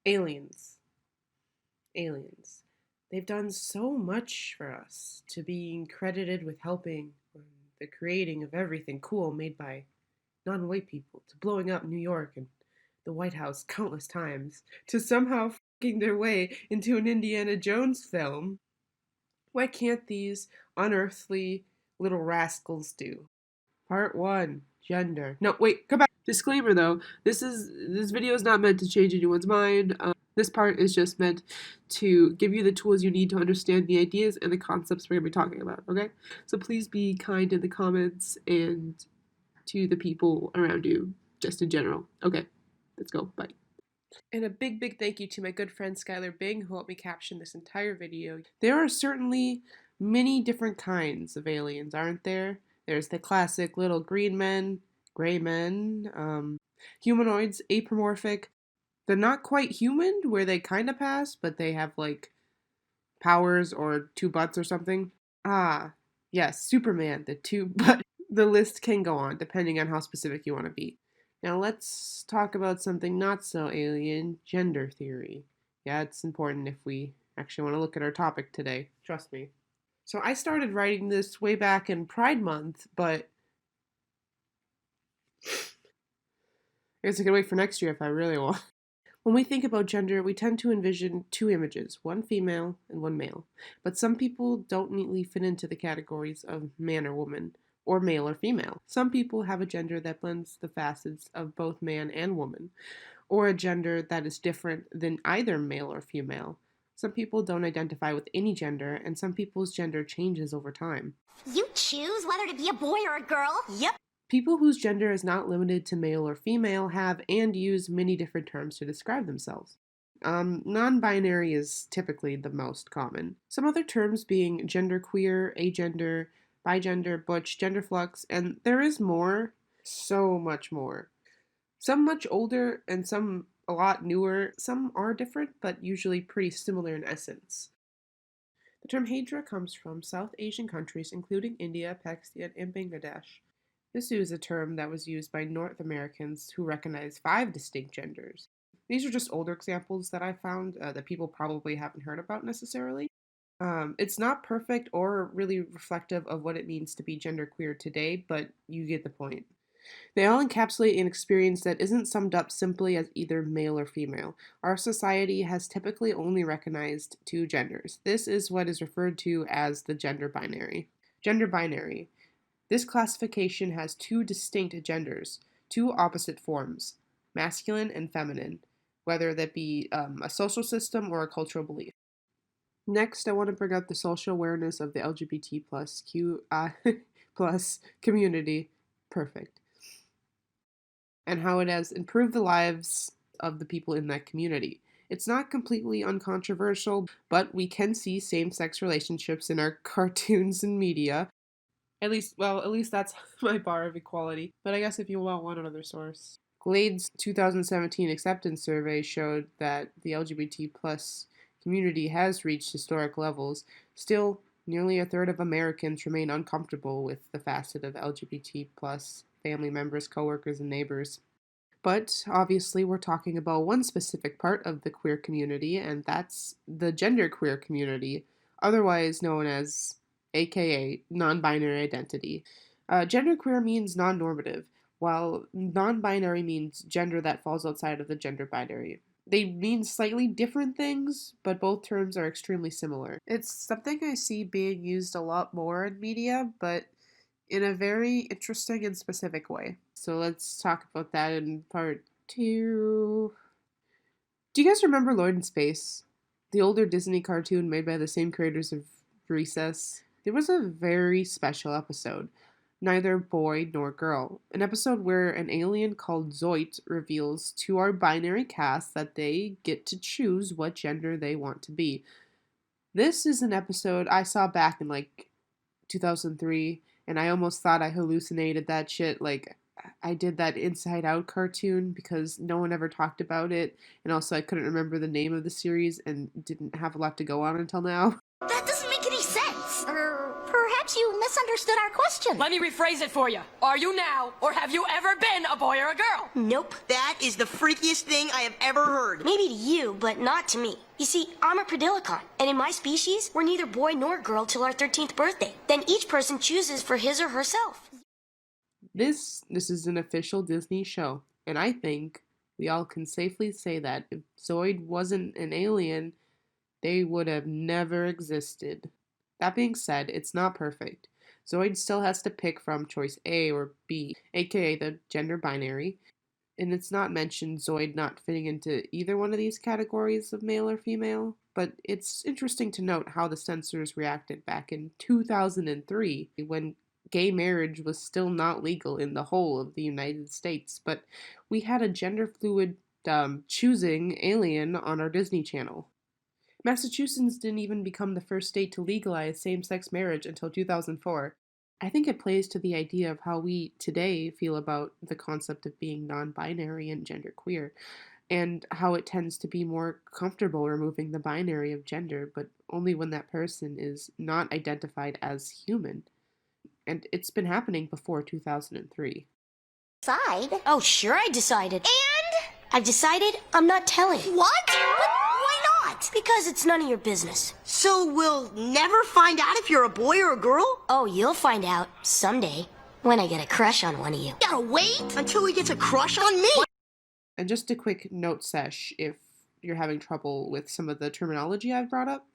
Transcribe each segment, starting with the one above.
Aliens. Aliens. They've done so much for us, to being credited with helping the creating of everything cool made by non white people, to blowing up New York and the White House countless times, to somehow fucking their way into an Indiana Jones film. Why can't these unearthly little rascals do? Part 1, gender. No, wait, come back. Disclaimer though, this video is not meant to change anyone's mind. This part is just meant to give you the tools you need to understand the ideas and the concepts we're going to be talking about, okay? So please be kind in the comments and to the people around you, just in general. Okay, let's go. Bye. And a big, big thank you to my good friend Skylar Bing, who helped me caption this entire video. There are certainly many different kinds of aliens, aren't there? There's the classic little green men, gray men, humanoids, apomorphic. They're not quite human, where they kind of pass, but they have like powers or two butts or something. Ah, yes, Superman, the two butt. The list can go on, depending on how specific you want to be. Now let's talk about something not so alien, gender theory. Yeah, it's important if we actually want to look at our topic today. Trust me. So I started writing this way back in Pride Month, but I guess I can wait for next year if I really want. When we think about gender, we tend to envision two images, one female and one male. But some people don't neatly fit into the categories of man or woman, or male or female. Some people have a gender that blends the facets of both man and woman, or a gender that is different than either male or female. Some people don't identify with any gender, and some people's gender changes over time. You choose whether to be a boy or a girl? Yep. People whose gender is not limited to male or female have and use many different terms to describe themselves. Non binary is typically the most common. Some other terms being genderqueer, agender, bigender, butch, genderflux, and there is more, so much more. Some much older and some a lot newer. Some are different, but usually pretty similar in essence. The term Hijra comes from South Asian countries, including India, Pakistan, and Bangladesh. This is a term that was used by North Americans who recognize 5 distinct genders. These are just older examples that I found that people probably haven't heard about necessarily. It's not perfect or really reflective of what it means to be genderqueer today, but you get the point. They all encapsulate an experience that isn't summed up simply as either male or female. Our society has typically only recognized two genders. This is what is referred to as the gender binary. Gender binary. This classification has two distinct genders, two opposite forms, masculine and feminine, whether that be a social system or a cultural belief. Next, I want to bring up the social awareness of the LGBT plus QI plus community. Perfect. And how it has improved the lives of the people in that community. It's not completely uncontroversial, but we can see same-sex relationships in our cartoons and media. At least that's my bar of equality. But I guess if you want one other source. Glade's 2017 acceptance survey showed that the LGBT plus community has reached historic levels. Still, nearly a third of Americans remain uncomfortable with the facet of LGBT plus family members, coworkers, and neighbors. But obviously, we're talking about one specific part of the queer community, and that's the genderqueer community, otherwise known as aka non binary identity. Genderqueer means non normative, while non binary means gender that falls outside of the gender binary. They mean slightly different things, but both terms are extremely similar. It's something I see being used a lot more in media, but in a very interesting and specific way. So let's talk about that in part 2. Do you guys remember Lloyd in Space? The older Disney cartoon made by the same creators of Recess? There was a very special episode, Neither Boy Nor Girl, an episode where an alien called Zoit reveals to our binary cast that they get to choose what gender they want to be. This is an episode I saw back in like 2003, and I almost thought I hallucinated that shit. Like, I did that Inside Out cartoon because no one ever talked about it, and also I couldn't remember the name of the series and didn't have a lot to go on until now. That doesn't make any sense. Or perhaps Perhaps you misunderstood our question. Let me rephrase it for you. Are you now, or have you ever been a boy or a girl? Nope. That is the freakiest thing I have ever heard. Maybe to you, but not to me. You see, I'm a Prodilicon, and in my species, we're neither boy nor girl till our 13th birthday. Then each person chooses for his or herself. This is an official Disney show, and I think we all can safely say that if Zoid wasn't an alien, they would have never existed. That being said, it's not perfect. Zoid still has to pick from choice A or B, aka the gender binary, and it's not mentioned Zoid not fitting into either one of these categories of male or female, but it's interesting to note how the censors reacted back in 2003 when gay marriage was still not legal in the whole of the United States, but we had a gender fluid choosing alien on our Disney Channel. Massachusetts didn't even become the first state to legalize same-sex marriage until 2004. I think it plays to the idea of how we today feel about the concept of being non-binary and genderqueer, and how it tends to be more comfortable removing the binary of gender, but only when that person is not identified as human. And it's been happening before 2003. Decide? Oh, sure I decided. And? I've decided I'm not telling. What? But why not? Because it's none of your business. So we'll never find out if you're a boy or a girl? Oh, you'll find out someday when I get a crush on one of you. Gotta wait? Until he gets a crush on me? And just a quick note sesh if you're having trouble with some of the terminology I've brought up.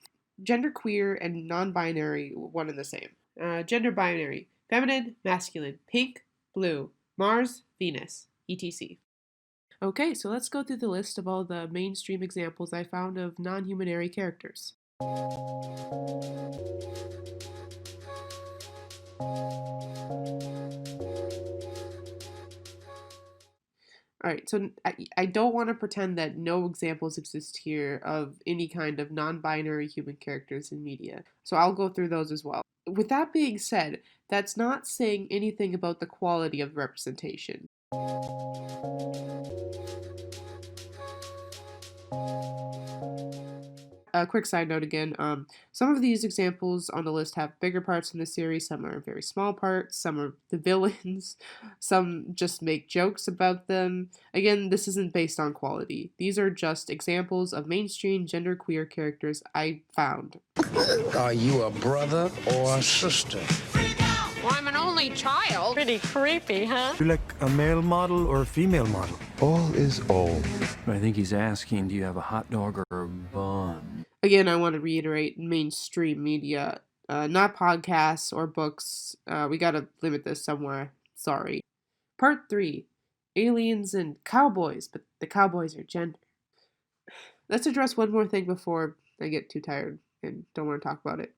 Genderqueer and non-binary, one and the same. Gender binary, feminine, masculine, pink, blue, Mars, Venus, etc. Okay, so let's go through the list of all the mainstream examples I found of non-humanary characters. Alright, so I don't want to pretend that no examples exist here of any kind of non-binary human characters in media, so I'll go through those as well. With that being said, that's not saying anything about the quality of representation. A quick side note again, some of these examples on the list have bigger parts in the series, some are very small parts, some are the villains, some just make jokes about them. Again, this isn't based on quality. These are just examples of mainstream genderqueer characters I found. Are you a brother or a sister? Well, I'm an only child. Pretty creepy, huh? You like a male model or a female model? All is all. I think he's asking, do you have a hot dog or a bun? Again, I want to reiterate mainstream media, not podcasts or books. We gotta limit this somewhere. Sorry. Part 3. Aliens and cowboys, but the cowboys are gender. Let's address one more thing before I get too tired and don't want to talk about it.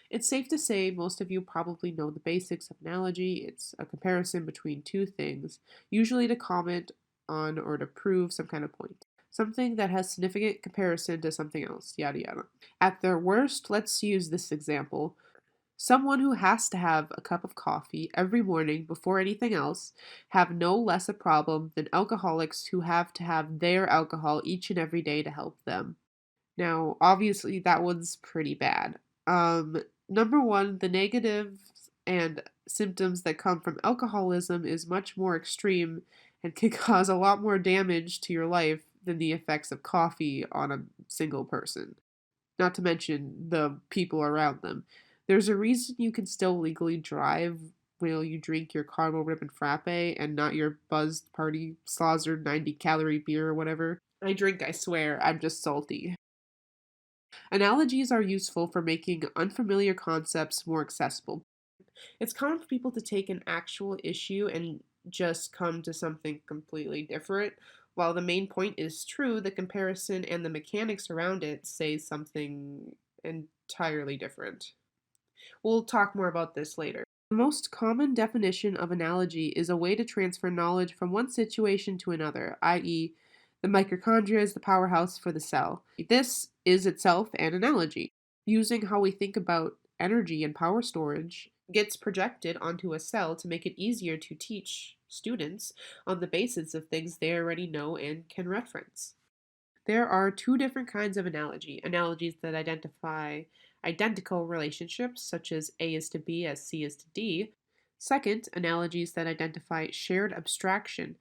It's safe to say most of you probably know the basics of analogy. It's a comparison between two things, usually to comment on or to prove some kind of point. Something that has significant comparison to something else, yada yada. At their worst, let's use this example. Someone who has to have a cup of coffee every morning before anything else have no less a problem than alcoholics who have to have their alcohol each and every day to help them. Now, obviously, that one's pretty bad. Number one, the negatives and symptoms that come from alcoholism is much more extreme and can cause a lot more damage to your life than the effects of coffee on a single person. Not to mention the people around them. There's a reason you can still legally drive while you drink your caramel ribbon frappe and not your buzzed party slaughter 90-calorie beer or whatever. I drink, I swear, I'm just salty. Analogies are useful for making unfamiliar concepts more accessible. It's common for people to take an actual issue and just come to something completely different. While the main point is true, the comparison and the mechanics around it say something entirely different. We'll talk more about this later. The most common definition of analogy is a way to transfer knowledge from one situation to another, i.e., the mitochondria is the powerhouse for the cell. This is itself an analogy. Using how we think about energy and power storage gets projected onto a cell to make it easier to teach students on the basis of things they already know and can reference. There are two different kinds of analogy: analogies that identify identical relationships, such as A is to B as C is to D. Second, analogies that identify shared abstraction.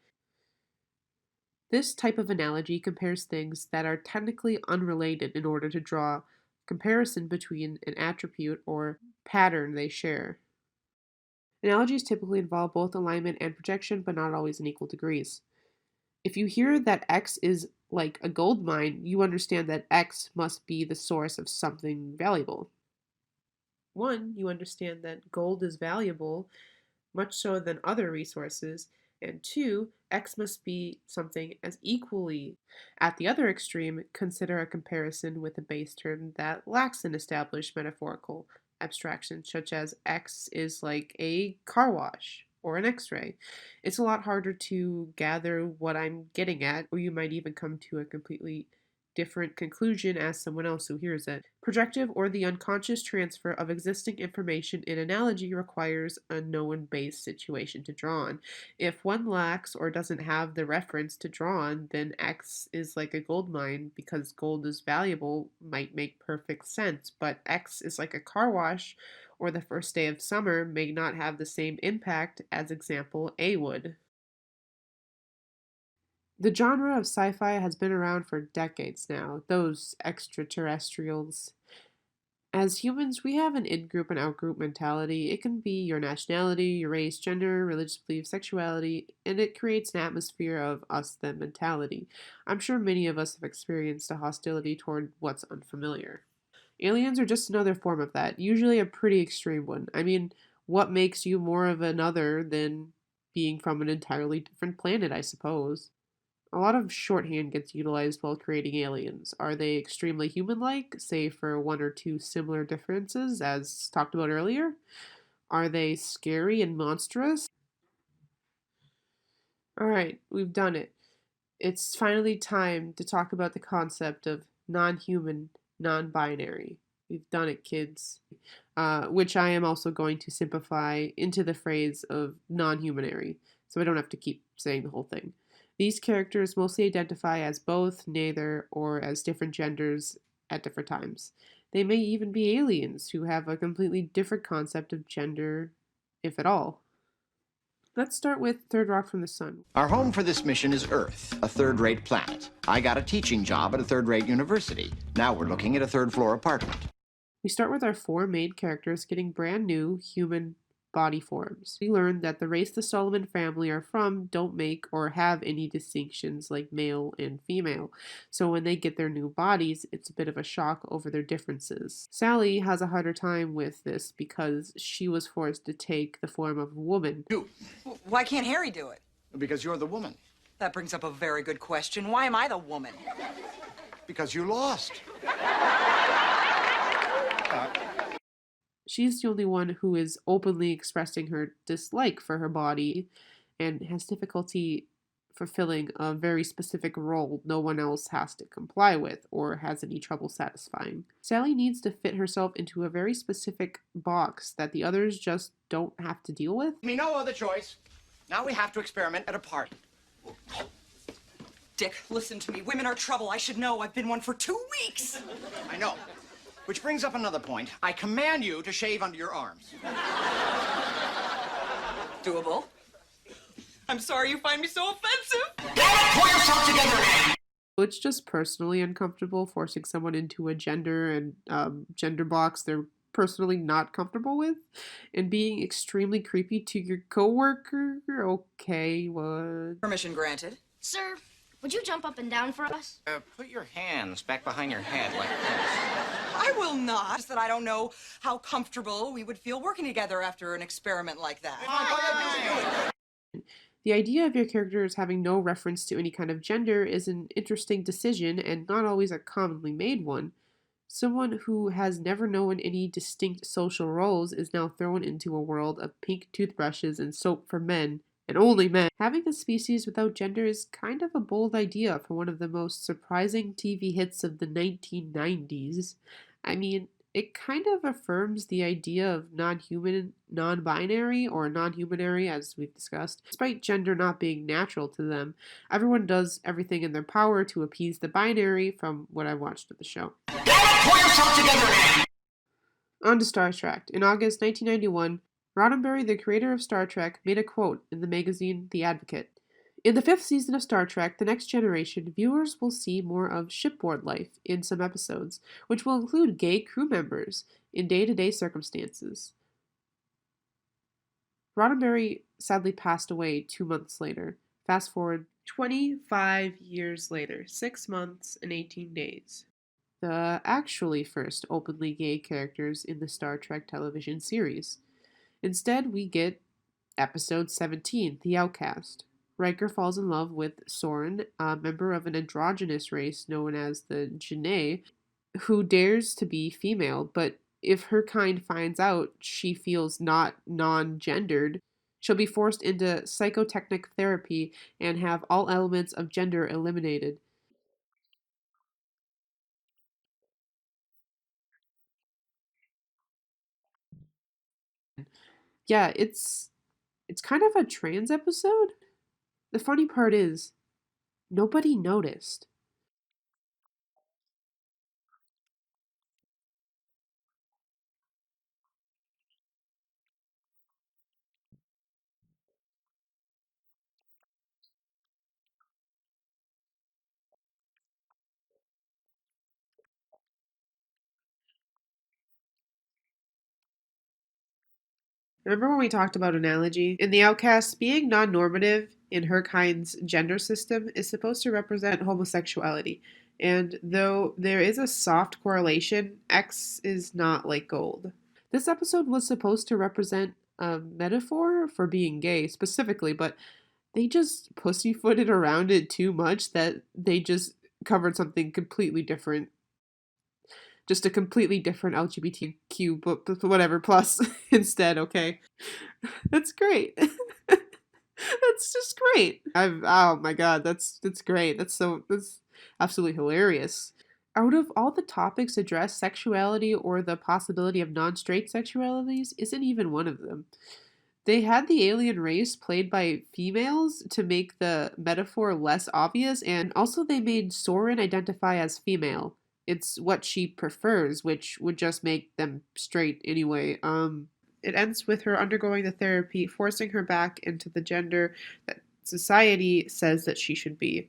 This type of analogy compares things that are technically unrelated in order to draw comparison between an attribute or pattern they share. Analogies typically involve both alignment and projection, but not always in equal degrees. If you hear that X is like a gold mine, you understand that X must be the source of something valuable. One, you understand that gold is valuable, much so than other resources, and two, X must be something as equally. At the other extreme, consider a comparison with a base term that lacks an established metaphorical abstraction, such as X is like a car wash or an X-ray. It's a lot harder to gather what I'm getting at, or you might even come to a completely different conclusion as someone else who hears it. Projective, or the unconscious transfer of existing information in analogy, requires a known-based situation to draw on. If one lacks or doesn't have the reference to draw on, then X is like a gold mine because gold is valuable might make perfect sense, but X is like a car wash or the first day of summer may not have the same impact as example A would. The genre of sci-fi has been around for decades now, those extraterrestrials. As humans, we have an in-group and out-group mentality. It can be your nationality, your race, gender, religious belief, sexuality, and it creates an atmosphere of us-them mentality. I'm sure many of us have experienced a hostility toward what's unfamiliar. Aliens are just another form of that, usually a pretty extreme one. I mean, what makes you more of another than being from an entirely different planet, I suppose? A lot of shorthand gets utilized while creating aliens. Are they extremely human-like, say for one or two similar differences, as talked about earlier? Are they scary and monstrous? Alright, we've done it. It's finally time to talk about the concept of non-human, non-binary. We've done it, kids. Which I am also going to simplify into the phrase of non-humanary, so I don't have to keep saying the whole thing. These characters mostly identify as both, neither, or as different genders at different times. They may even be aliens who have a completely different concept of gender, if at all. Let's start with Third Rock from the Sun. Our home for this mission is Earth, a third-rate planet. I got a teaching job at a third-rate university. Now we're looking at a third-floor apartment. We start with our four main characters getting brand new human body forms. We learn that the race the Solomon family are from don't make or have any distinctions like male and female, so when they get their new bodies, it's a bit of a shock over their differences. Sally has a harder time with this because she was forced to take the form of a woman. You. Why can't Harry do it? Because you're the woman. That brings up a very good question. Why am I the woman? Because you lost. She's the only one who is openly expressing her dislike for her body and has difficulty fulfilling a very specific role no one else has to comply with or has any trouble satisfying. Sally needs to fit herself into a very specific box that the others just don't have to deal with. No other choice. Now we have to experiment at a party. Dick, listen to me. Women are trouble. I should know. I've been one for 2 weeks. I know. Which brings up another point. I command you to shave under your arms. Doable. I'm sorry you find me so offensive. Pull yourself together, man. It's just personally uncomfortable forcing someone into a gender and gender box they're personally not comfortable with, and being extremely creepy to your coworker. Okay, what? Permission granted. Sir, would you jump up and down for us? Put your hands back behind your head like this. I will not. Just that I don't know how comfortable we would feel working together after an experiment like that. The idea of your characters having no reference to any kind of gender is an interesting decision and not always a commonly made one. Someone who has never known any distinct social roles is now thrown into a world of pink toothbrushes and soap for men, and only men. Having a species without gender is kind of a bold idea for one of the most surprising TV hits of the 1990s. I mean, It kind of affirms the idea of non-human, non-binary, or non-humanary, as we've discussed. Despite gender not being natural to them, everyone does everything in their power to appease the binary from what I've watched of the show. On to Star Trek. In August 1991, Roddenberry, the creator of Star Trek, made a quote in the magazine The Advocate. In the 5th season of Star Trek, The Next Generation, viewers will see more of shipboard life in some episodes, which will include gay crew members in day-to-day circumstances. Roddenberry sadly passed away 2 months later. Fast forward 25 years later, 6 months and 18 days. The actually first openly gay characters in the Star Trek television series. Instead, we get episode 17, The Outcast. Riker falls in love with Soren, a member of an androgynous race known as the Genet, who dares to be female, but if her kind finds out she feels not non-gendered, she'll be forced into psychotechnic therapy and have all elements of gender eliminated. Yeah, it's kind of a trans episode. The funny part is, nobody noticed. Remember when we talked about analogy? In The Outcast, being non-normative in her kind's gender system is supposed to represent homosexuality. And though there is a soft correlation, X is not like gold. This episode was supposed to represent a metaphor for being gay specifically, but they just pussyfooted around it too much that they just covered something completely different. Just a completely different LGBTQ, but whatever, plus instead, okay? That's great. That's just great. Oh my god, that's great. That's absolutely hilarious. Out of all the topics addressed, sexuality or the possibility of non-straight sexualities isn't even one of them. They had the alien race played by females to make the metaphor less obvious, and also they made Soren identify as female. It's what she prefers, which would just make them straight anyway. It ends with her undergoing the therapy, forcing her back into the gender that society says that she should be.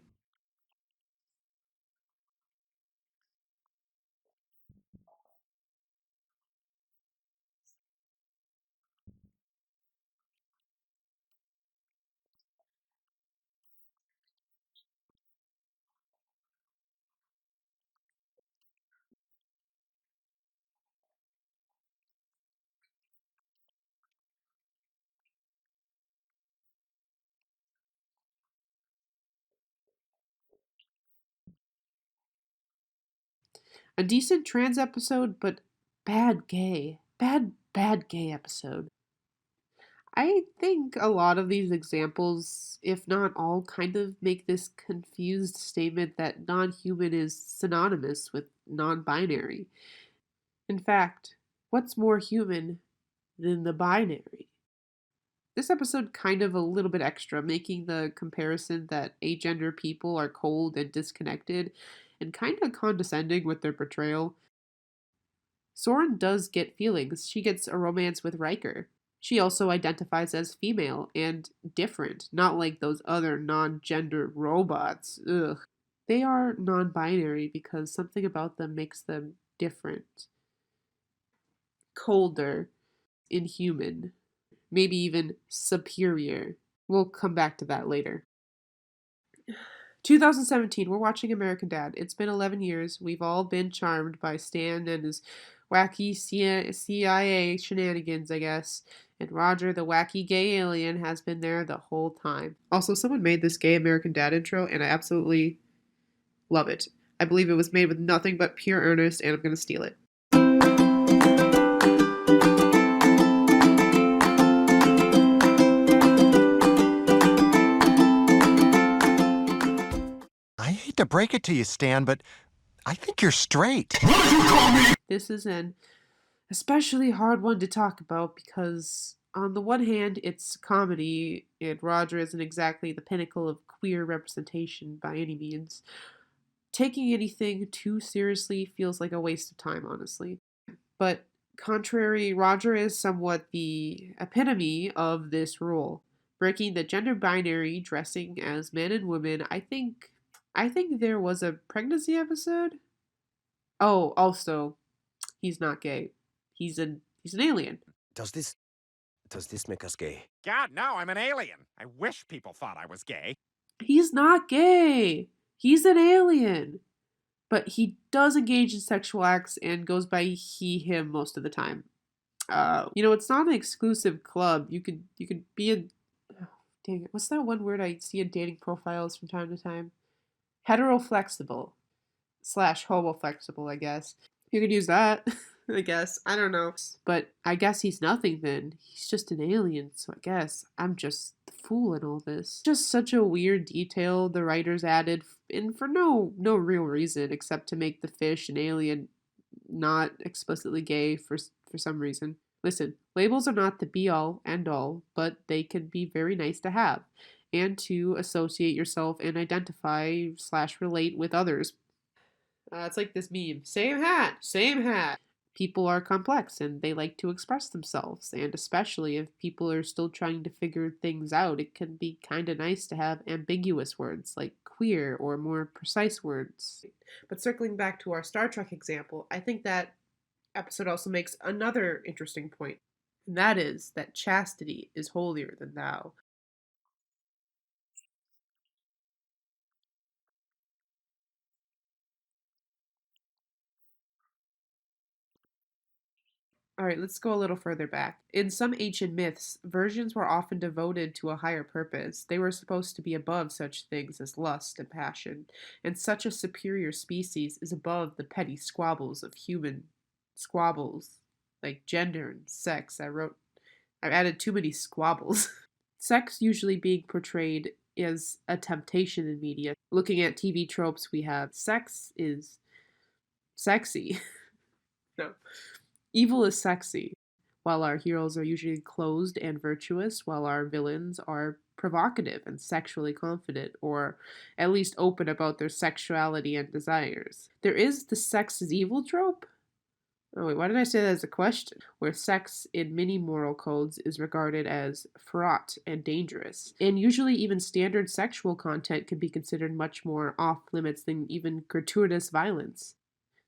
A decent trans episode, but bad gay. Bad gay episode. I think a lot of these examples, if not all, kind of make this confused statement that non-human is synonymous with non-binary. In fact, what's more human than the binary? This episode kind of a little bit extra, making the comparison that agender people are cold and disconnected and kind of condescending with their portrayal. Soren does get feelings. She gets a romance with Riker. She also identifies as female and different, not like those other non-gender robots. Ugh. They are non-binary because something about them makes them different. Colder. Inhuman. Maybe even superior. We'll come back to that later. 2017, we're watching American Dad. It's been 11 years. We've all been charmed by Stan and his wacky CIA shenanigans, I guess. And Roger, the wacky gay alien, has been there the whole time. Also, someone made this gay American Dad intro, and I absolutely love it. I believe it was made with nothing but pure earnest, and I'm going to steal it. I hate to break it to you, Stan, but I think you're straight. This is an especially hard one to talk about because, on the one hand, it's comedy, and Roger isn't exactly the pinnacle of queer representation by any means. Taking anything too seriously feels like a waste of time, honestly. But contrary, Roger is somewhat the epitome of this rule, breaking the gender binary, dressing as men and women. I think there was a pregnancy episode. Oh, also, he's not gay. He's an alien. Does this make us gay? God, no, I'm an alien. I wish people thought I was gay. He's not gay. He's an alien. But he does engage in sexual acts and goes by he, him most of the time. It's not an exclusive club. You could be a oh, dang it. What's that one word I see in dating profiles from time to time? Heteroflexible / homoflexible, I guess. You could use that, I guess. I don't know. But I guess he's nothing then. He's just an alien, so I guess I'm just the fool in all this. Just such a weird detail the writers added, and for no real reason except to make the fish an alien not explicitly gay for some reason. Listen, labels are not the be all end all, but they can be very nice to have and to associate yourself and identify / relate with others. It's like this meme: same hat, same hat. People are complex and they like to express themselves, and especially if people are still trying to figure things out, it can be kind of nice to have ambiguous words like queer or more precise words. But circling back to our Star Trek example, I think that episode also makes another interesting point, and that is that chastity is holier than thou. All right, let's go a little further back. In some ancient myths, virgins were often devoted to a higher purpose. They were supposed to be above such things as lust and passion, and such a superior species is above the petty squabbles of human squabbles, like gender and sex. I've added too many squabbles. Sex usually being portrayed as a temptation in media. Looking at TV tropes, we have sex is sexy. No. Evil is sexy, while our heroes are usually closed and virtuous, while our villains are provocative and sexually confident, or at least open about their sexuality and desires. There is the sex is evil trope. Oh wait, why did I say that as a question? Where sex in many moral codes is regarded as fraught and dangerous. And usually even standard sexual content can be considered much more off limits than even gratuitous violence.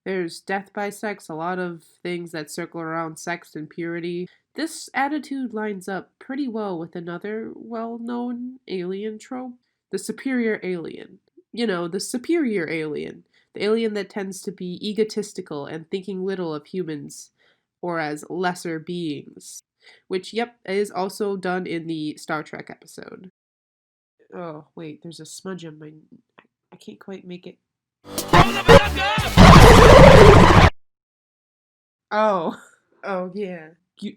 There's death by sex, a lot of things that circle around sex and purity. This attitude lines up pretty well with another well-known alien trope, the superior alien. The superior alien. The alien that tends to be egotistical and thinking little of humans, or as lesser beings. Which, yep, is also done in the Star Trek episode. Oh, wait, there's a smudge on my... I can't quite make it... Oh, oh yeah. You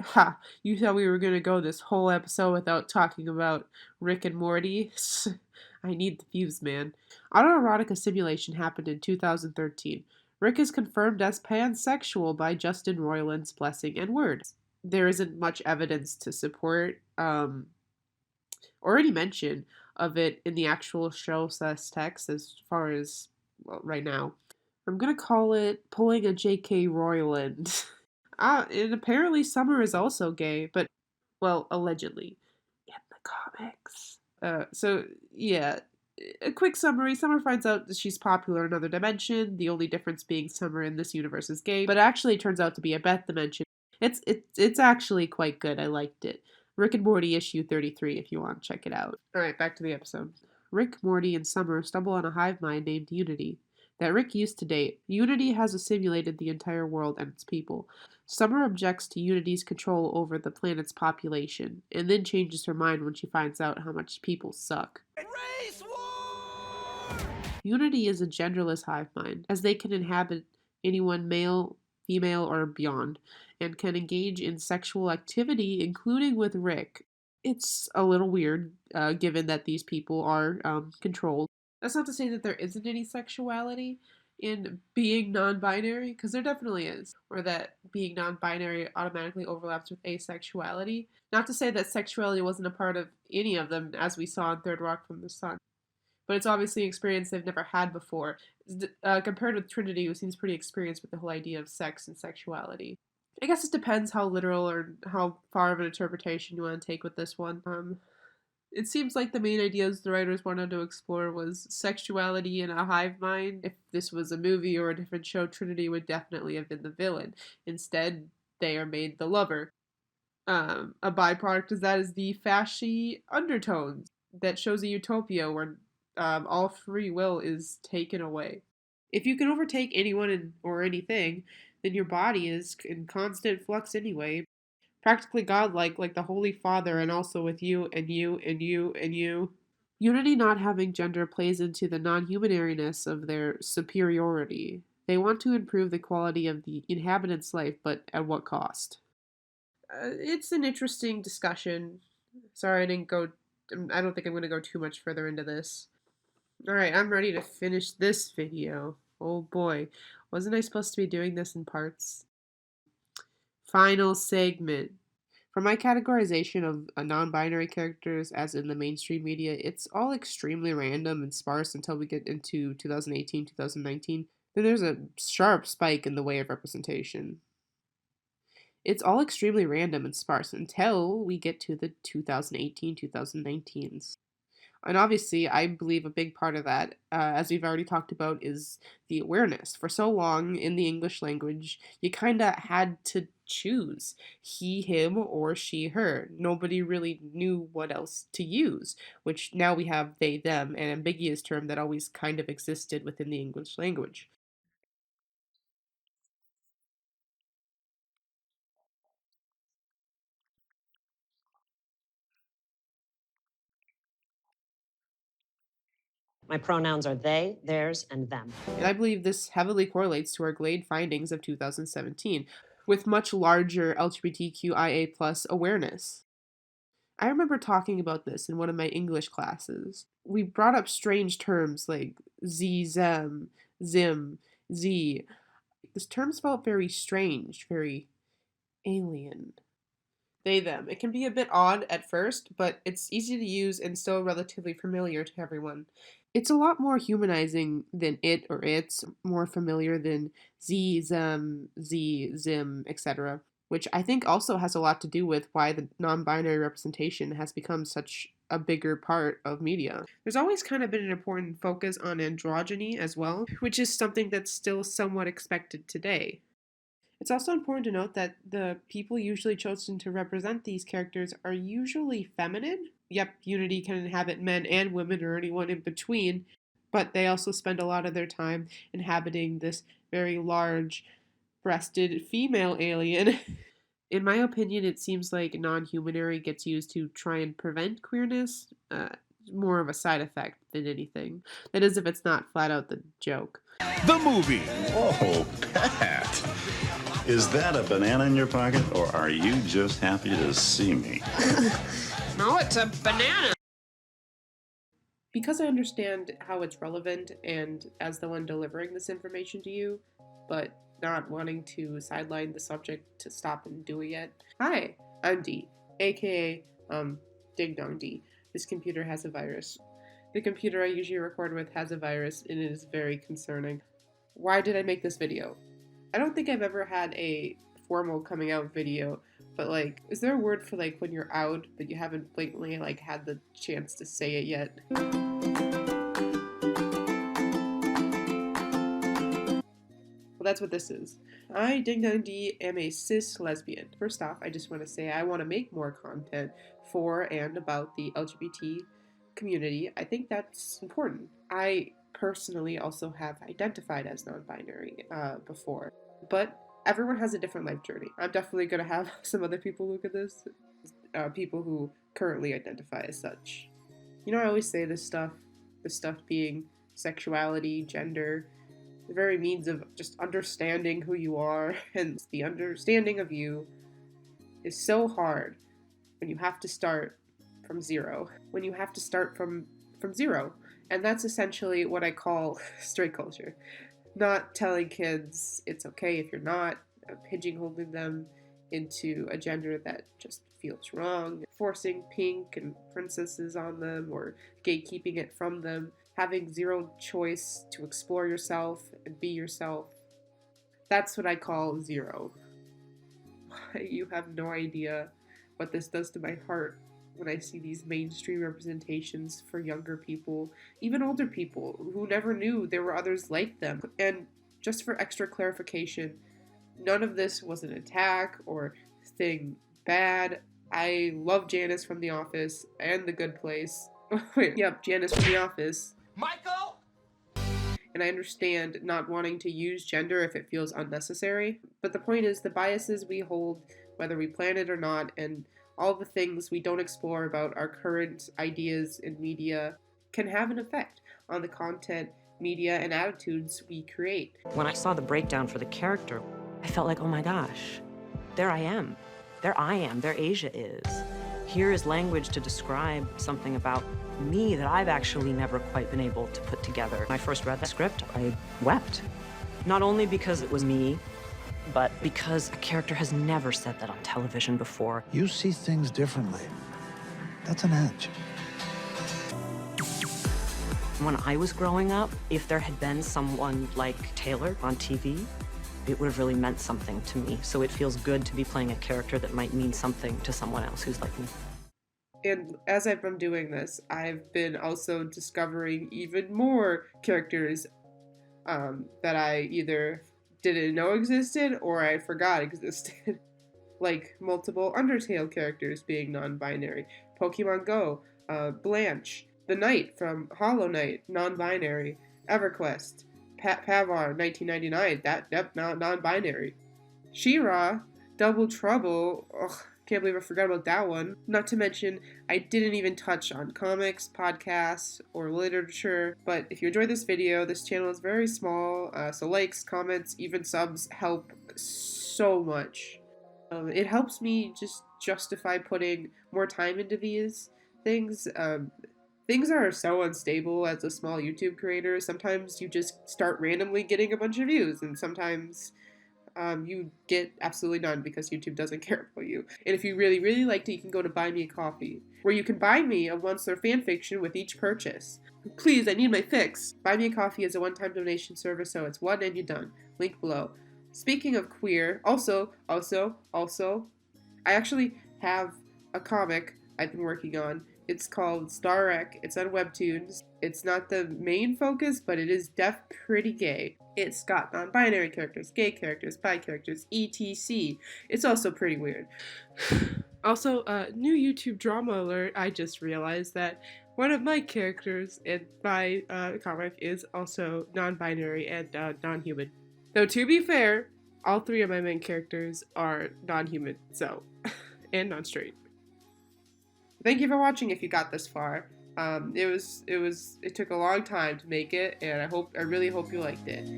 thought we were gonna go this whole episode without talking about Rick and Morty? I need the views, man. Autoerotica Simulation happened in 2013. Rick is confirmed as pansexual by Justin Roiland's blessing and word. There isn't much evidence to support, or any mention of it in the actual show text as far as, well, right now. I'm gonna call it pulling a J.K. Roiland. And apparently Summer is also gay, but, well, allegedly. In the comics. Yeah. A quick summary. Summer finds out that she's popular in another dimension, the only difference being Summer in this universe is gay, but actually turns out to be a Beth dimension. It's actually quite good. I liked it. Rick and Morty issue 33 if you want to check it out. Alright, back to the episode. Rick, Morty, and Summer stumble on a hive mind named Unity that Rick used to date. Unity has assimilated the entire world and its people. Summer objects to Unity's control over the planet's population, and then changes her mind when she finds out how much people suck. Race war! Unity is a genderless hive mind, as they can inhabit anyone male, female, or beyond, and can engage in sexual activity, including with Rick. It's a little weird, given that these people are controlled. That's not to say that there isn't any sexuality. in being non-binary? Because there definitely is, or that being non-binary automatically overlaps with asexuality. Not to say that sexuality wasn't a part of any of them, as we saw in Third Rock from the Sun, but it's obviously an experience they've never had before. Compared with Trinity, who seems pretty experienced with the whole idea of sex and sexuality. I guess it depends how literal or how far of an interpretation you want to take with this one. It seems like the main ideas the writers wanted to explore was sexuality in a hive mind. If this was a movie or a different show, Trinity would definitely have been the villain. Instead, they are made the lover. A byproduct of that is the fashy undertones that shows a utopia where all free will is taken away. If you can overtake anyone or anything, then your body is in constant flux anyway. Practically godlike, like the Holy Father, and also with you and you and you and you. Unity not having gender plays into the non-humanariness of their superiority. They want to improve the quality of the inhabitant's life, but at what cost? It's an interesting discussion. Sorry, I don't think I'm going to go too much further into this. Alright, I'm ready to finish this video. Oh boy, wasn't I supposed to be doing this in parts? Final segment. For my categorization of non-binary characters as in the mainstream media, it's all extremely random and sparse until we get into 2018, 2019. Then there's a sharp spike in the way of representation. It's all extremely random and sparse until we get to the 2018, 2019s. And obviously, I believe a big part of that, as we've already talked about, is the awareness. For so long in the English language, you kind of had to choose he, him, or she, her. Nobody really knew what else to use, which now we have they, them, an ambiguous term that always kind of existed within the English language. My pronouns are they, theirs, and them. And I believe this heavily correlates to our GLAAD findings of 2017, with much larger LGBTQIA+ awareness. I remember talking about this in one of my English classes. We brought up strange terms like z, zem, zim, z. These terms felt very strange, very alien. They, them. It can be a bit odd at first, but it's easy to use and still relatively familiar to everyone. It's a lot more humanizing than it or its, more familiar than z, zem, z, zim, etc., which I think also has a lot to do with why the non-binary representation has become such a bigger part of media. There's always kind of been an important focus on androgyny as well, which is something that's still somewhat expected today. It's also important to note that the people usually chosen to represent these characters are usually feminine. Yep, Unity can inhabit men and women or anyone in between, but they also spend a lot of their time inhabiting this very large-breasted female alien. In my opinion, it seems like non-humanary gets used to try and prevent queerness, more of a side effect than anything. That is, if it's not flat out the joke. The movie! Oh, Pat! Is that a banana in your pocket, or are you just happy to see me? No, it's a banana. Because I understand how it's relevant and as the one delivering this information to you, but not wanting to sideline the subject to stop and do it yet. Hi, I'm Dee, aka Ding Dong Dee. This computer has a virus. The computer I usually record with has a virus and it is very concerning. Why did I make this video? I don't think I've ever had a formal coming out video, but like, is there a word for like when you're out, but you haven't blatantly like had the chance to say it yet? Well, that's what this is. I, Ding Dong Dee, am a cis lesbian. First off, I just want to say I want to make more content for and about the LGBT community. I think that's important. I personally also have identified as non-binary before, but everyone has a different life journey. I'm definitely going to have some other people look at this, people who currently identify as such. You know, I always say this stuff being sexuality, gender, the very means of just understanding who you are, and the understanding of you is so hard when you have to start from zero. When you have to start from zero. And that's essentially what I call straight culture. not telling kids it's okay if you're not, pigeonholing them into a gender that just feels wrong, forcing pink and princesses on them or gatekeeping it from them, having zero choice to explore yourself and be yourself. That's what I call zero. You have no idea what this does to my heart when I see these mainstream representations for younger people, even older people who never knew there were others like them. And just for extra clarification, none of this was an attack or thing bad. I love Janice from The Office and The Good Place. Wait, yep, Janice from The Office. Michael! And I understand not wanting to use gender if it feels unnecessary, but the point is the biases we hold, whether we plan it or not, and all the things we don't explore about our current ideas in media can have an effect on the content, media, and attitudes we create. When I saw the breakdown for the character, I felt like, oh my gosh, there I am. There I am. There Asia is. Here is language to describe something about me that I've actually never quite been able to put together. When I first read the script, I wept. Not only because it was me, but because a character has never said that on television before. You see things differently. That's an edge. When I was growing up, if there had been someone like Taylor on TV, it would have really meant something to me. So it feels good to be playing a character that might mean something to someone else who's like me. And as I've been doing this, I've been also discovering even more characters that I either didn't know existed or I forgot existed. Like multiple Undertale characters being non-binary, Pokemon Go, Blanche, the Knight from Hollow Knight, non-binary, EverQuest, Pavar, 1999, that non-binary, She-Ra, Double Trouble, ugh, can't believe I forgot about that one. Not to mention, I didn't even touch on comics, podcasts, or literature, but if you enjoyed this video, this channel is very small, so likes, comments, even subs help so much. It helps me just justify putting more time into these things. Things are so unstable as a small YouTube creator. Sometimes you just start randomly getting a bunch of views, and sometimes you get absolutely none because YouTube doesn't care about you. And if you really, really liked it, you can go to Buy Me a Coffee, where you can buy me a Once-There fanfiction with each purchase. Please, I need my fix. Buy Me a Coffee is a one-time donation service, so it's one and you're done. Link below. Speaking of queer, also, I actually have a comic I've been working on. It's called Starrec. It's on Webtoons. It's not the main focus, but it is pretty gay. It's got non-binary characters, gay characters, bi characters, etc. It's also pretty weird. Also, new YouTube drama alert, I just realized that one of my characters in my comic is also non-binary and non-human. Though to be fair, all three of my main characters are non-human, so, and non-straight. Thank you for watching if you got this far. It took a long time to make it, and I really hope you liked it.